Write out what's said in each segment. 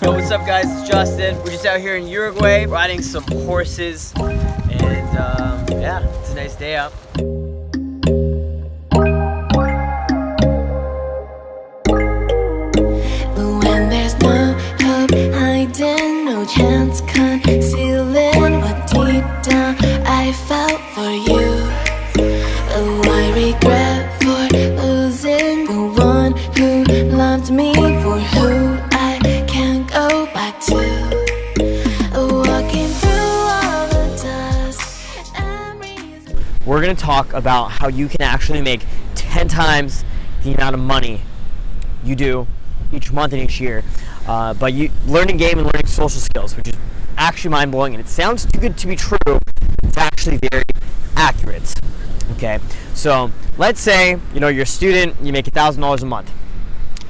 Yo, what's up guys, it's Justin. We're just out here in Uruguay riding some horses, and yeah, it's a nice day out. But when there's no hope hiding, no chance concealing what deep down I felt for you. Oh, I regret for losing the one who loved me, for who I can't go back to. Walking through all the dust and breeze. We're gonna talk about how you can actually make 10 times the amount of money you do each month and each year by learning game and learning social skills, which is actually mind-blowing, and it sounds too good to be true. It's actually very accurate. Okay, so let's say you're a student, you make $1,000 a month,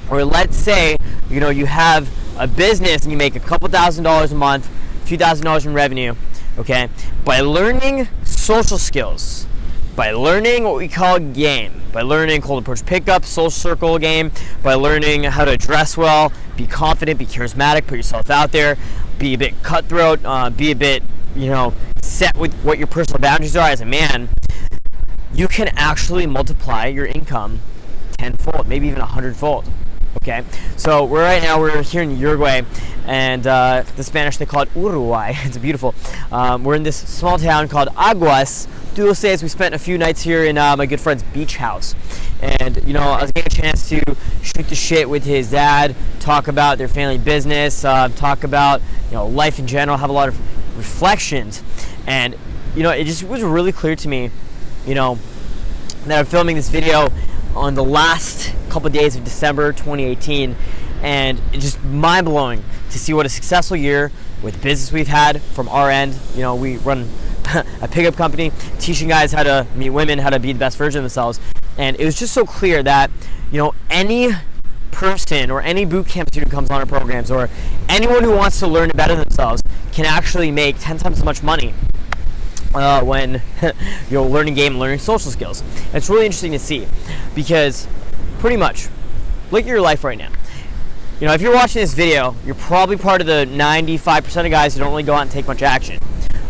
or let's say you have a business and you make a couple $1,000s a month, a few $1,000s in revenue. Okay, by learning social skills, by learning what we call game, by learning cold approach pickup, social circle game, by learning how to dress well, be confident, be charismatic, put yourself out there, be a bit cutthroat, be a bit set with what your personal boundaries are as a man, you can actually multiply your income tenfold, maybe even 100-fold. Okay, so we're here in Uruguay, and the Spanish they call it Uruguay. It's beautiful. We're in this small town called Aguas Dulces. We spent a few nights here in my good friend's beach house, and I was getting a chance to shoot the shit with his dad, talk about their family business, talk about life in general, have a lot of reflections, and it just was really clear to me, that I'm filming this video on the last couple of days of December 2018, and it's just mind-blowing to see what a successful year with business we've had from our end. We run a pickup company teaching guys how to meet women, how to be the best version of themselves, and it was just so clear that any person or any boot camp student who comes on our programs, or anyone who wants to learn to better themselves, can actually make 10 times as much money when you're learning game and learning social skills. And it's really interesting to see, because pretty much look at your life right now. If you're watching this video, you're probably part of the 95% of guys who don't really go out and take much action.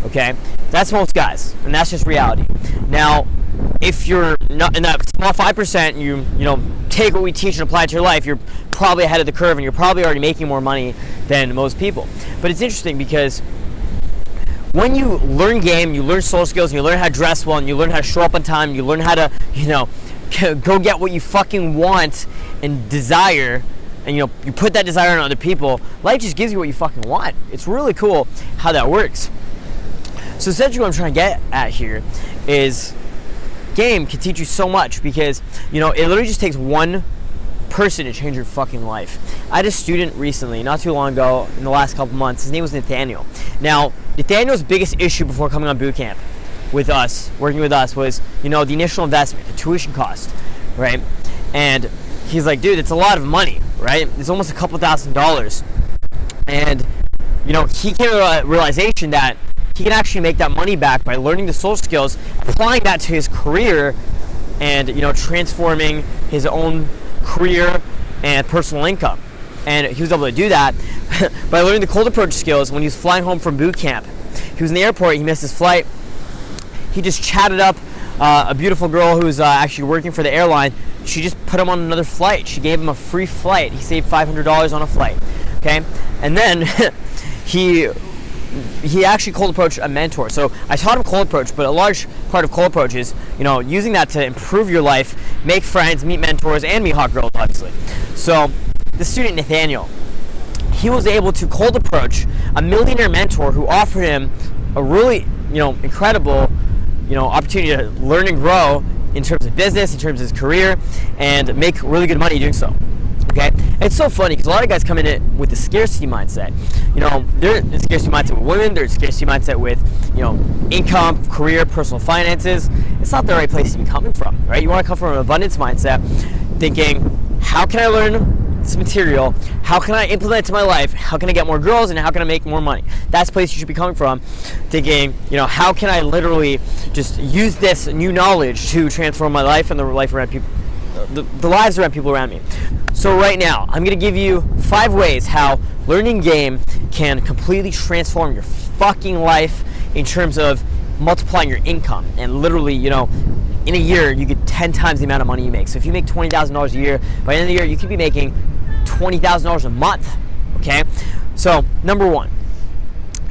Okay, that's most guys, and that's just reality. Now, if you're not in that small 5%, you take what we teach and apply it to your life, you're probably ahead of the curve, and you're probably already making more money than most people. But it's interesting because when you learn game, you learn social skills, and you learn how to dress well, and you learn how to show up on time, you learn how to, go get what you fucking want and desire, and you put that desire on other people, life just gives you what you fucking want. It's really cool how that works. So essentially what I'm trying to get at here is game can teach you so much, because, it literally just takes one person to change your fucking life. I had a student recently, not too long ago, in the last couple months. His name was Nathaniel. Now, Nathaniel's biggest issue before coming on boot camp with us, working with us, was, the initial investment, the tuition cost, right? And he's like, dude, it's a lot of money, right? It's almost a couple $1,000s. And, he came to a realization that he can actually make that money back by learning the social skills, applying that to his career, and, transforming his own career and personal income. And he was able to do that by learning the cold approach skills. When he was flying home from boot camp, he was in the airport, he missed his flight, he just chatted up a beautiful girl who was actually working for the airline. She just put him on another flight. She gave him a free flight. He saved $500 on a flight. Okay, and then he actually cold approached a mentor. So I taught him cold approach, but a large part of cold approach is, using that to improve your life, make friends, meet mentors, and meet hot girls, obviously. So the student Nathaniel, he was able to cold approach a millionaire mentor who offered him a really, incredible, opportunity to learn and grow in terms of business, in terms of his career, and make really good money doing so. Okay, it's so funny because a lot of guys come in it with the scarcity mindset. They're in scarcity mindset with women. They're in scarcity mindset with, income, career, personal finances. It's not the right place to be coming from, right? You want to come from an abundance mindset, thinking, how can I learn this material? How can I implement it to my life? How can I get more girls, and how can I make more money? That's the place you should be coming from, thinking, how can I literally just use this new knowledge to transform my life and the life around people the lives around people around me. So right now, I'm going to give you 5 ways how learning game can completely transform your fucking life in terms of multiplying your income. And literally, in a year, you get 10 times the amount of money you make. So if you make $20,000 a year, by the end of the year, you could be making $20,000 a month, okay? So number 1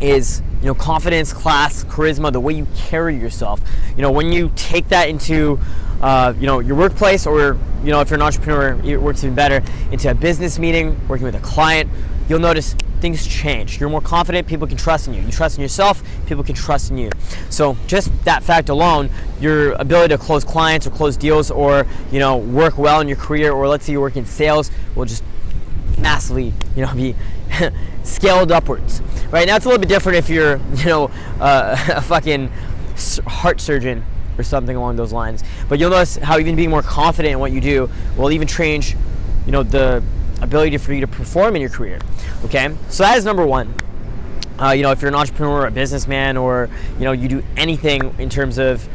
is, confidence, class, charisma, the way you carry yourself. When you take that into your workplace, or if you're an entrepreneur, it works even better, into a business meeting, working with a client, you'll notice things change. You're more confident, people can trust in you. You trust in yourself, people can trust in you. So just that fact alone, your ability to close clients or close deals, or work well in your career, or let's say you work in sales, will just massively be scaled upwards. Right now it's a little bit different if you're a fucking heart surgeon or something along those lines, but you'll notice how even being more confident in what you do will even change the ability for you to perform in your career. Okay, so that is number 1. If you're an entrepreneur, a businessman, or you do anything in terms of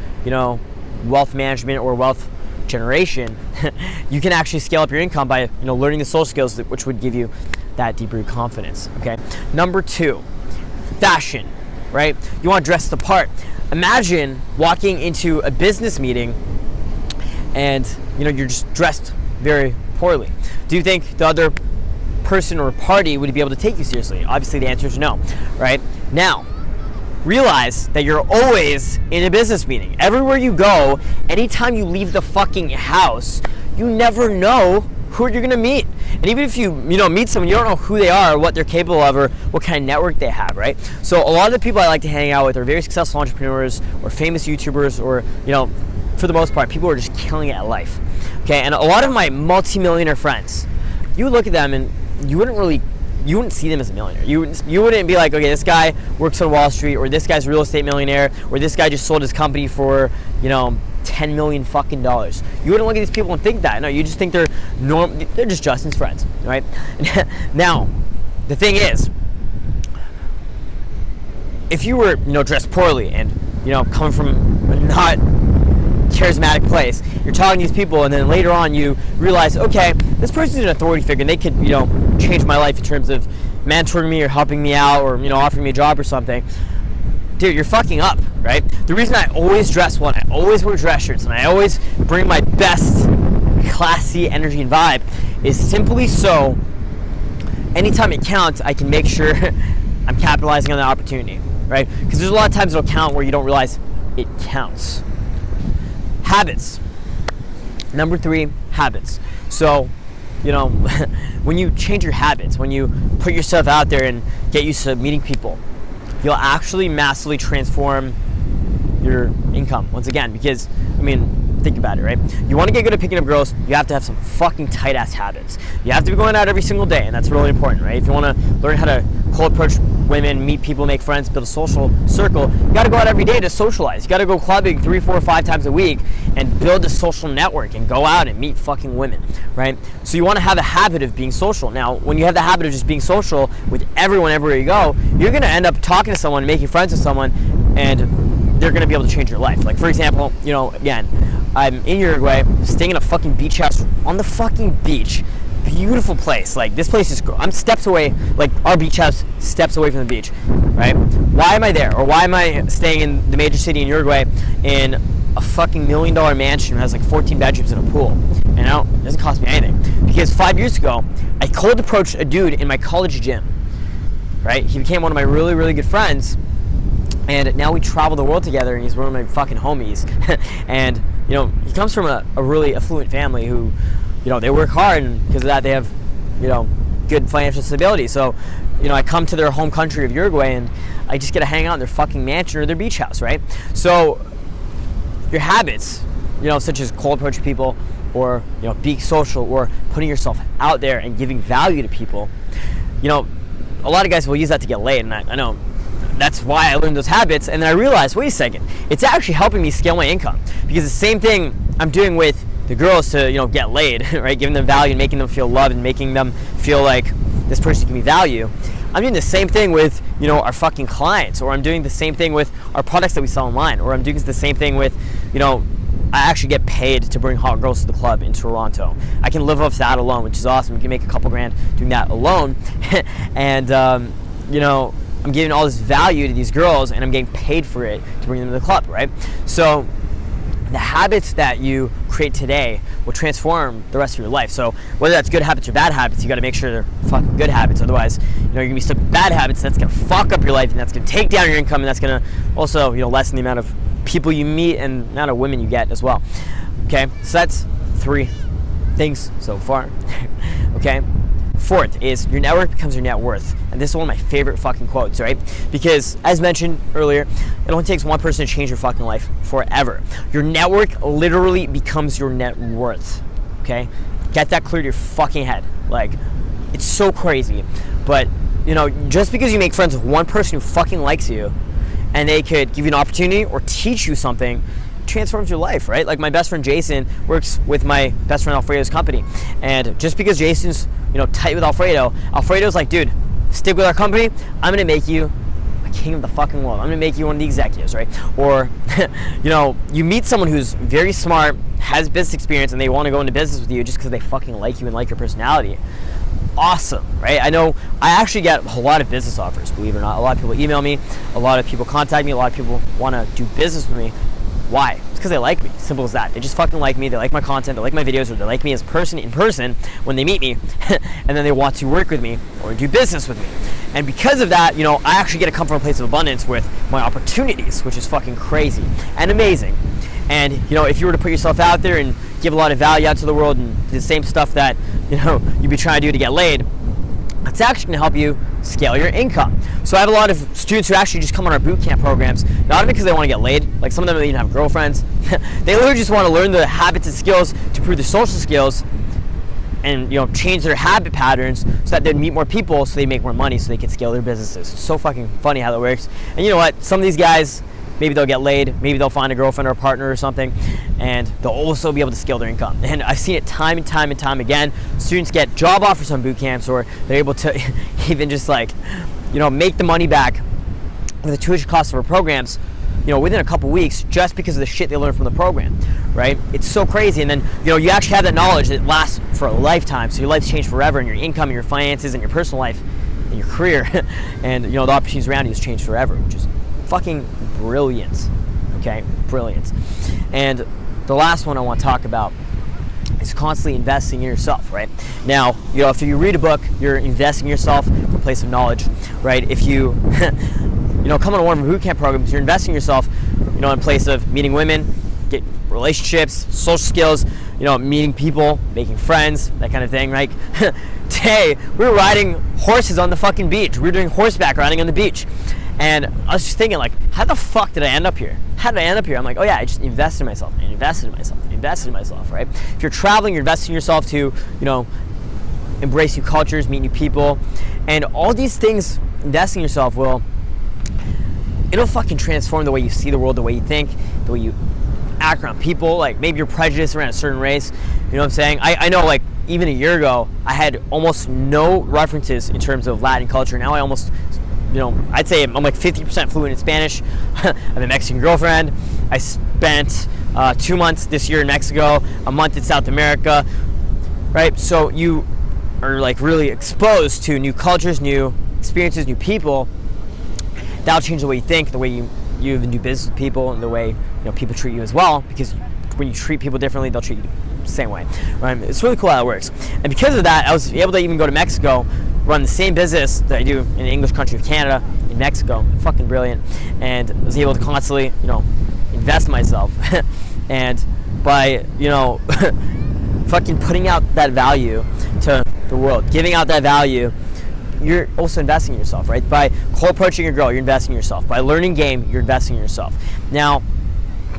wealth management or wealth generation, you can actually scale up your income by learning the social skills, which would give you that deeper confidence. Okay, number 2, fashion. Right, you want to dress the part. Imagine walking into a business meeting and you're just dressed very poorly. Do you think the other person or party would be able to take you seriously? Obviously the answer is no. Right, now realize that you're always in a business meeting. Everywhere you go, anytime you leave the fucking house, you never know who you're gonna meet. And even if you meet someone, you don't know who they are, or what they're capable of, or what kind of network they have, right? So a lot of the people I like to hang out with are very successful entrepreneurs or famous YouTubers, or for the most part, people who are just killing it at life. Okay, and a lot of my multi-millionaire friends, you look at them and you wouldn't see them as a millionaire. You wouldn't be like, okay, this guy works on Wall Street, or this guy's a real estate millionaire, or this guy just sold his company for $10 million fucking dollars. You wouldn't look at these people and think that. No, you just think they're just Justin's friends, right? Now, the thing is, if you were dressed poorly and coming from a not charismatic place, you're talking to these people, and then later on you realize, okay, this person's an authority figure and they could change my life in terms of mentoring me or helping me out, or offering me a job or something. Dude, you're fucking up, right? The reason I always dress well, I always wear dress shirts, and I always bring my best classy energy and vibe is simply so anytime it counts, I can make sure I'm capitalizing on the opportunity, right? Because there's a lot of times it'll count where you don't realize it counts. Habits. Number 3, habits. So, when you change your habits, when you put yourself out there and get used to meeting people, you'll actually massively transform your income once again. Because think about it, right? You want to get good at picking up girls, you have to have some fucking tight ass habits. You have to be going out every single day, and that's really important, right? If you want to learn how to cold approach women, meet people, make friends, build a social circle, you got to go out every day to socialize. You got to go clubbing 3, 4, 5 times a week and build a social network and go out and meet fucking women, right? So you want to have a habit of being social. Now, when you have the habit of just being social with everyone everywhere you go, you're going to end up talking to someone, making friends with someone, and they're going to be able to change your life. Like, for example, again, I'm in Uruguay, staying in a fucking beach house on the fucking beach. Beautiful place. Like, this place is, I'm steps away, like our beach house, steps away from the beach, right? Why am I there? Or why am I staying in the major city in Uruguay in a fucking $1 million mansion that has like 14 bedrooms and a pool? And it doesn't cost me anything. Because 5 years ago, I cold approached a dude in my college gym, right? He became one of my really, really good friends. And now we travel the world together, and he's one of my fucking homies. And, he comes from a really affluent family who, they work hard, and because of that, they have, good financial stability. So, I come to their home country of Uruguay, and I just get to hang out in their fucking mansion or their beach house, right? So, your habits, such as cold approaching people, or, being social, or putting yourself out there and giving value to people, a lot of guys will use that to get laid, and I know that's why I learned those habits. And then I realized, wait a second, it's actually helping me scale my income, because the same thing I'm doing with the girls to get laid, right, giving them value and making them feel loved and making them feel like this person can be value. I'm doing the same thing with our fucking clients, or I'm doing the same thing with our products that we sell online, or I'm doing the same thing with I actually get paid to bring hot girls to the club in Toronto. I can live off that alone, which is awesome. You can make a couple grand doing that alone. And, you know, I'm giving all this value to these girls, and I'm getting paid for it to bring them to the club, right? So the habits that you create today will transform the rest of your life. So whether that's good habits or bad habits, you got to make sure they're fucking good habits. Otherwise, you know, you're gonna be stuck with bad habits. That's gonna fuck up your life, and that's gonna take down your income, and that's gonna also, you know, lessen the amount of people you meet and the amount of women you get as well. Okay, so that's 3 things so far. Okay. 4th is your network becomes your net worth. And this is one of my favorite fucking quotes, right? Because as mentioned earlier, it only takes one person to change your fucking life forever. Your network literally becomes your net worth. Okay? Get that clear to your fucking head. Like, it's so crazy. But, you know, just because you make friends with one person who fucking likes you, and they could give you an opportunity or teach you something, transforms your life, right? Like my best friend Jason works with my best friend Alfredo's company, and just because Jason's, you know, tight with Alfredo's like, dude, stick with our company, I'm gonna make you a king of the fucking world. I'm gonna make you one of the executives, right? Or, you know, you meet someone who's very smart, has business experience, and they want to go into business with you just because they fucking like you and like your personality. Awesome, right? I know I actually get a lot of business offers, believe it or not. A lot of people email me, a lot of people contact me, a lot of people want to do business with me. Why? It's because they like me. Simple as that. They just fucking like me. They like my content. They like my videos, or they like me as a person in person when they meet me, and then they want to work with me or do business with me. And because of that, you know, I actually get to come from a place of abundance with my opportunities, which is fucking crazy and amazing. And, you know, if you were to put yourself out there and give a lot of value out to the world and the same stuff that, you know, you'd be trying to do to get laid, it's actually going to help you scale your income. So I have a lot of students who actually just come on our boot camp programs, not because they want to get laid. Like some of them even have girlfriends. They literally just want to learn the habits and skills to improve their social skills and, you know, change their habit patterns so that they'd meet more people, so they make more money, so they can scale their businesses. It's so fucking funny how that works. And you know what? Some of these guys, maybe they'll get laid, maybe they'll find a girlfriend or a partner or something, and they'll also be able to scale their income. And I've seen it time and time and time again. Students get job offers on boot camps, or they're able to even just, like, you know, make the money back with the tuition costs of our programs, you know, within a couple weeks, just because of the shit they learned from the program, right? It's so crazy. And then, you know, you actually have that knowledge that lasts for a lifetime, so your life's changed forever, and your income and your finances and your personal life and your career and, you know, the opportunities around you has changed forever, which is fucking brilliant. Okay, brilliant. And the last one I want to talk about is constantly investing in yourself, right? Now, you know, if you read a book, you're investing in yourself from a place of knowledge, right? If you, you know, come on one of our boot camp programs, you're investing in yourself, you know, in place of meeting women, get relationships, social skills, you know, meeting people, making friends, that kind of thing, right? Today, we were riding horses on the fucking beach. We were doing horseback riding on the beach. And I was just thinking, like, how the fuck did I end up here? How did I end up here? I'm like, oh yeah, I just invested in myself, and invested in myself, and invested in myself, right? If you're traveling, you're investing in yourself to, you know, embrace new cultures, meet new people, and all these things, investing in yourself it'll fucking transform the way you see the world, the way you think, the way you act around people. Like, maybe you're prejudiced around a certain race, you know what I'm saying? I know, like, even a year ago, I had almost no references in terms of Latin culture. Now I almost, you know, I'd say I'm like 50% fluent in Spanish. I have a Mexican girlfriend. I spent 2 months this year in Mexico, a month in South America, right? So you are like really exposed to new cultures, new experiences, new people. That'll change the way you think, the way you even do business with people, and the way, you know, people treat you as well, because when you treat people differently, they'll treat you the same way, right? It's really cool how it works. And because of that, I was able to even go to Mexico, run the same business that I do in the English country of Canada, in Mexico. Fucking brilliant. And I was able to constantly, you know, invest in myself. And by, you know, fucking putting out that value to the world, giving out that value, you're also investing in yourself, right? By cold approaching your girl, you're investing in yourself. By learning game, you're investing in yourself. Now,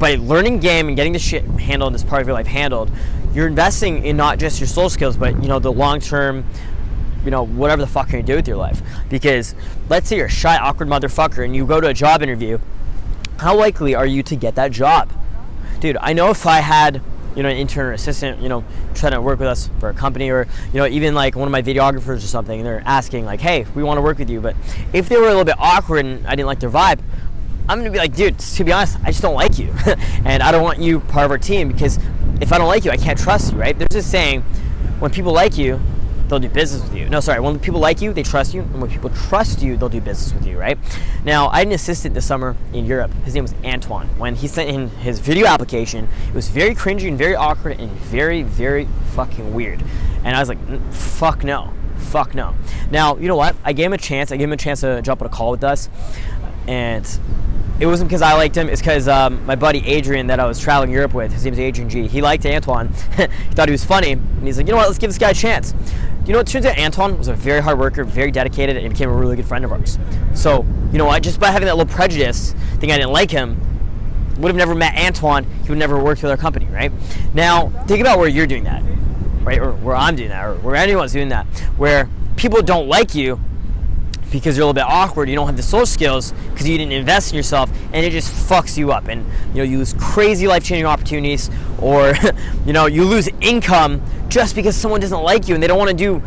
by learning game and getting this shit handled, this part of your life handled, you're investing in not just your soul skills, but, you know, the long-term, you know, whatever the fuck you're gonna do with your life. Because let's say you're a shy, awkward motherfucker and you go to a job interview, how likely are you to get that job? Dude, I know if I had, you know, an intern or assistant, you know, trying to work with us for a company, or, you know, even like one of my videographers or something, and they're asking like, hey, we want to work with you, but if they were a little bit awkward and I didn't like their vibe, I'm gonna be like, dude, to be honest, I just don't like you, and I don't want you part of our team, because if I don't like you, I can't trust you, right? There's this saying, when people like you, they'll do business with you. No, sorry, when people like you, they trust you, and when people trust you, they'll do business with you, right? Now, I had an assistant this summer in Europe. His name was Antoine. When he sent in his video application, it was very cringy and very awkward and very, very fucking weird. And I was like, fuck no. Fuck no. Now, you know what? I gave him a chance. I gave him a chance to jump on a call with us. And it wasn't because I liked him. It's because my buddy Adrian that I was traveling Europe with, his name's Adrian G. He liked Antoine. He thought he was funny. And he's like, you know what? Let's give this guy a chance. You know what? Turns out Antoine was a very hard worker, very dedicated, and became a really good friend of ours. So, you know what? Just by having that little prejudice, thinking I didn't like him, would have never met Antoine. He would never worked with our company, right? Now, think about where you're doing that, right? Or where I'm doing that, or where anyone's doing that, where people don't like you because you're a little bit awkward, you don't have the social skills because you didn't invest in yourself, and it just fucks you up, and you know, you lose crazy life-changing opportunities, or you know, you lose income just because someone doesn't like you and they don't want to do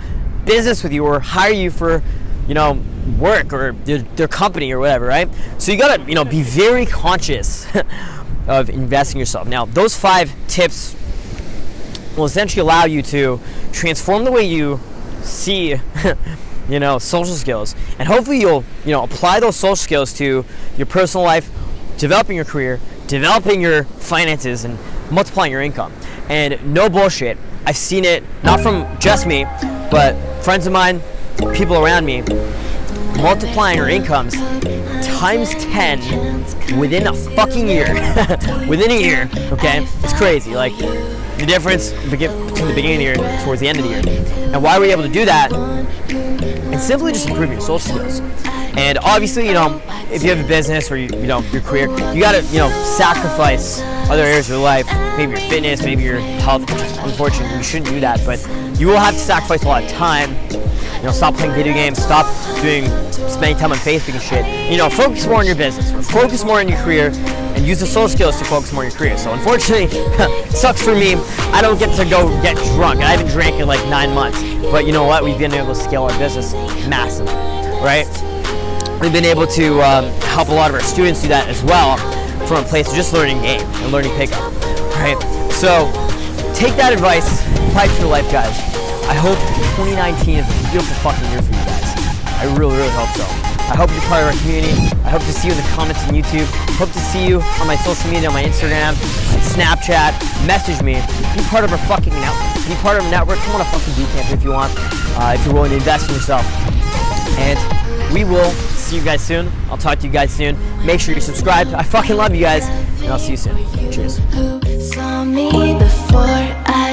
business with you or hire you for, you know, work or their company or whatever, right? So you gotta, you know, be very conscious of investing in yourself. Now, those 5 tips will essentially allow you to transform the way you see you know, social skills, and hopefully you'll, you know, apply those social skills to your personal life, developing your career, developing your finances, and multiplying your income. And no bullshit, I've seen it not from just me, but friends of mine, people around me, multiplying your incomes times 10 within a fucking year. Within a year, okay? It's crazy. Like, the difference between the beginning of the year towards the end of the year. And why were you able to do that? And simply just improving your social skills. And obviously, you know, if you have a business or you know, your career, you gotta, you know, sacrifice other areas of your life, maybe your fitness, maybe your health, which is unfortunate. You shouldn't do that, but you will have to sacrifice a lot of time. You know, stop playing video games, stop spending time on Facebook and shit. You know, focus more on your business, focus more on your career, and use the social skills to focus more on your career. So unfortunately, it sucks for me. I don't get to go get drunk. I haven't drank in like 9 months. But you know what? We've been able to scale our business massively, right? We've been able to help a lot of our students do that as well, from a place of just learning game and learning pickup, right? So take that advice, apply it to your life, guys. I hope 2019 is a beautiful fucking year for you guys. I really, really hope so. I hope you're part of our community. I hope to see you in the comments on YouTube. Hope to see you on my social media, on my Instagram, Snapchat. Message me. Be part of our fucking network. Be part of our network. Come on a fucking boot camp if you want. If you're willing to invest in yourself. And we will see you guys soon. I'll talk to you guys soon. Make sure you're subscribed. I fucking love you guys. And I'll see you soon. Cheers. Who saw me before I